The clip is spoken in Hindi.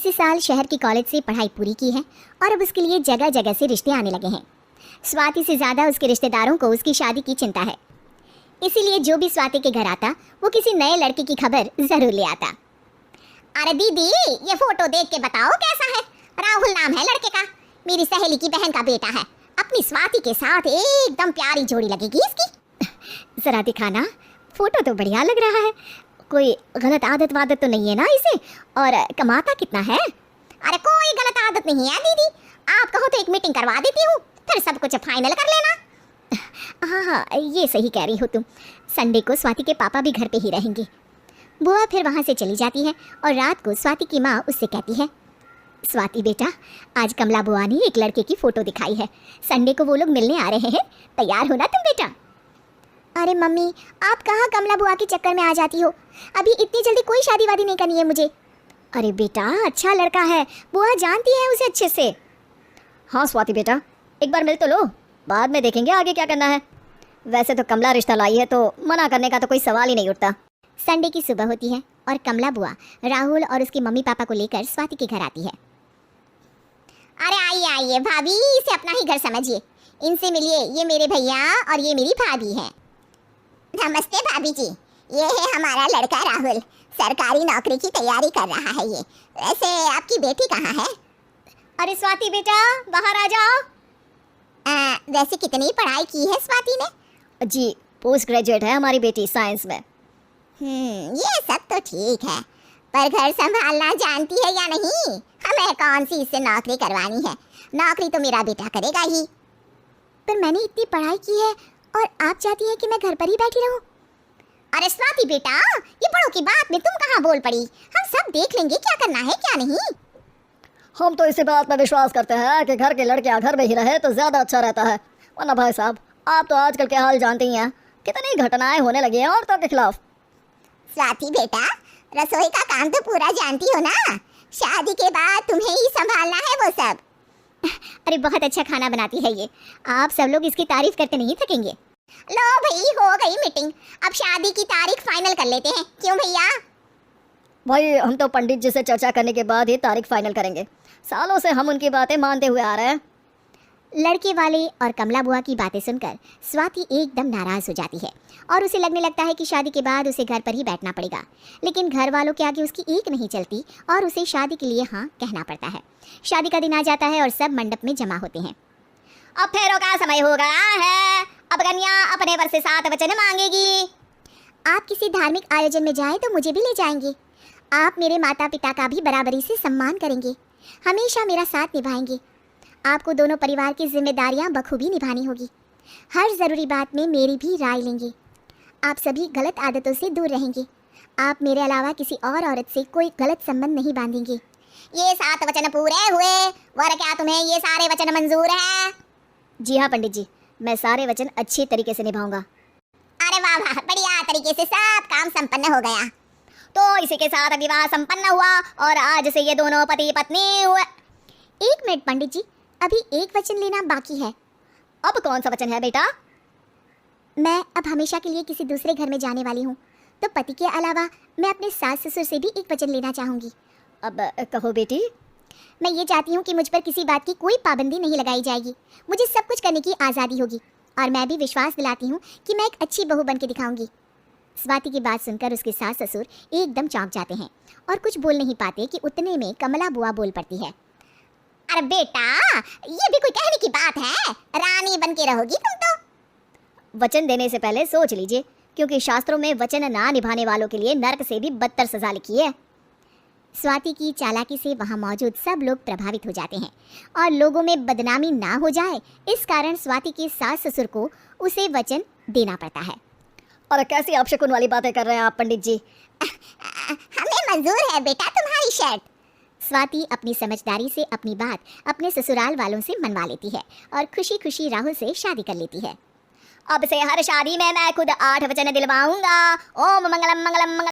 इसी साल शहर की कॉलेज से पढ़ाई पूरी की है और अब उसके लिए जगह जगह से रिश्ते आने लगे हैं। स्वाति से ज़्यादा उसके रिश्तेदारों को उसकी शादी की चिंता है, इसीलिए जो भी स्वाति के घर आता वो किसी नए लड़के की खबर ज़रूर ले आता। अरे दीदी, ये फोटो देख के बताओ कैसा है। राहुल नाम है लड़के का, मेरी सहेली की बहन का बेटा है। अपनी स्वाति के साथ एकदम प्यारी जोड़ी लगेगी इसकी। जरा दिखाना, फोटो तो बढ़िया लग रहा है। कोई गलत आदत वादत तो नहीं है ना इसे? और कमाता कितना है? अरे कोई गलत आदत नहीं है दीदी, आप कहो तो एक मीटिंग करवा देती हूँ, फिर सब कुछ फाइनल कर लेना। हाँ, ये सही कह रही हो तुम। संडे को स्वाति के पापा भी घर पे ही रहेंगे। बुआ फिर वहाँ से चली जाती है और रात को स्वाति की माँ उससे कहती है, स्वाति बेटा, आज कमला बुआ ने एक लड़के की फ़ोटो दिखाई है। संडे को वो लोग मिलने आ रहे हैं, तैयार हो ना तुम बेटा। अरे मम्मी, आप कहाँ कमला बुआ के चक्कर में आ जाती हो? अभी इतनी जल्दी कोई शादी वादी नहीं करनी है मुझे। अरे बेटा, अच्छा लड़का है, बुआ जानती है उसे अच्छे से। हाँ स्वाति बेटा, एक बार मिल तो लो, बाद में देखेंगे आगे क्या करना है। वैसे तो कमला रिश्ता लाई है तो मना करने का तो कोई सवाल ही नहीं उठता। संडे की सुबह होती है और कमला बुआ राहुल और उसके मम्मी पापा को लेकर स्वाति के घर आती है। अरे आइए आइए भाभी, इसे अपना ही घर समझिए, इनसे मिलिए, ये मेरे भैया और ये मेरी भाभी है। नमस्ते भाभी जी, ये है हमारा लड़का राहुल, सरकारी नौकरी की तैयारी कर रहा है ये। वैसे आपकी बेटी कहाँ है? अरे स्वाति बेटा, बाहर आ जाओ। वैसे कितनी पढ़ाई की है स्वाति ने? जी, पोस्ट ग्रेजुएट है हमारी बेटी साइंस में। ये सब तो ठीक है, पर घर संभालना जानती है या नहीं? हमें कौन सी इससे नौकरी करवानी है, नौकरी तो मेरा बेटा करेगा ही। पर मैंने इतनी पढ़ाई की है और आप चाहती हैं कि मैं घर पर ही बैठी रहूं? अरे स्वाति बेटा, ये बड़ों की बात में तुम कहाँ बोल पड़ी? हम सब देख लेंगे क्या करना है क्या नहीं। हम तो इसी बात पर विश्वास करते हैं कि घर के लड़के घर में ही रहे तो ज़्यादा अच्छा रहता है। वरना भाई साहब, आप तो आजकल के हाल जानते ही हैं, कितनी घटनाएं होने लगी हैं औरतों के खिलाफ। स्वाति बेटा, रसोई का काम तो पूरा जानती हो ना, शादी के बाद तुम्हें ही संभालना है वो सब। अरे बहुत अच्छा खाना बनाती है ये, आप सब लोग इसकी तारीफ करके नहीं थकेंगे। लो भाई, हो गई मीटिंग, अब शादी की तारीख फाइनल कर लेते हैं, क्यों भैया? भाई हम तो पंडित जी से चर्चा करने के बाद ही तारीख फाइनल करेंगे, सालों से हम उनकी बातें मानते हुए आ रहे हैं। लड़के वाले और कमला बुआ की बातें सुनकर स्वाति एकदम नाराज हो जाती है और उसे लगने लगता है कि शादी के बाद उसे घर पर ही बैठना पड़ेगा। लेकिन घर वालों के आगे उसकी एक नहीं चलती और उसे शादी के लिए हाँ कहना पड़ता है। शादी का दिन आ जाता है और सब मंडप में जमा होते हैं। अब फेरों का समय हो गया है, अब कन्या अपने वर से 7 वचन मांगेगी। आप किसी धार्मिक आयोजन में जाएं तो मुझे भी ले जाएंगे। आप मेरे माता पिता का भी बराबरी से सम्मान करेंगे, हमेशा मेरा साथ निभाएंगे। आपको दोनों परिवार की जिम्मेदारियां बखूबी निभानी होगी। हर ज़रूरी बात में मेरी भी राय लेंगे। आप सभी गलत आदतों से दूर रहेंगे। आप मेरे अलावा किसी और औरत से कोई गलत संबंध नहीं बांधेंगे। ये 7 वचन पूरे हुए, वर क्या तुम्हें ये सारे वचन मंजूर है? जी हाँ पंडित जी, मैं सारे वचन अच्छी तरीके से निभाऊंगा। अरे वाह वाह, बढ़िया तरीके से सब काम संपन्न हो गया। तो इसी के साथ विवाह संपन्न हुआ और आज से ये दोनों पति पत्नी हुए। 1 मिनट पंडित जी, अभी एक वचन लेना बाकी है। अब कौन सा वचन है बेटा? मैं अब हमेशा के लिए किसी दूसरे घर में जाने वाली हूँ, तो पति के अलावा मैं अपने सास ससुर से भी एक वचन लेना चाहूँगी। अब कहो बेटी। मैं ये चाहती हूँ कि मुझ पर किसी बात की कोई पाबंदी नहीं लगाई जाएगी। मुझे सब कुछ करने की आज़ादी होगी और मैं भी विश्वास दिलाती हूँ कि मैं एक अच्छी बहू बन के दिखाऊँगी। स्वाति की बात सुनकर उसके सास ससुर एकदम चौंक जाते हैं और कुछ बोल नहीं पाते कि उतने में कमला बुआ बोल पड़ती है। अरे बेटा, ये भी कोई कहने की बात है? रानी बन के रहोगी तुम तो। वचन देने से पहले सोच लीजिए, क्योंकि शास्त्रों में वचन ना निभाने वालों के लिए नरक से भी बदतर सजा लिखी है। स्वाति की चालाकी से वहाँ मौजूद सब लोग प्रभावित हो जाते हैं और लोगों में बदनामी ना हो जाए, इस कारण स्वाति के सास ससुर को उसे वचन देना पड़ता है। और कैसी अपशकुन वाली बातें कर रहे हैं आप पंडित जी? हमें मंजूर है बेटा तुम्हारी शर्त। स्वाति अपनी समझदारी से अपनी बात अपने ससुराल वालों से मनवा लेती है और खुशी खुशी राहुल से शादी कर लेती है। अब से हर शादी में मैं खुद 8 वचन दिलवाऊंगा। ओम मंगलम मंगलम मंगलम।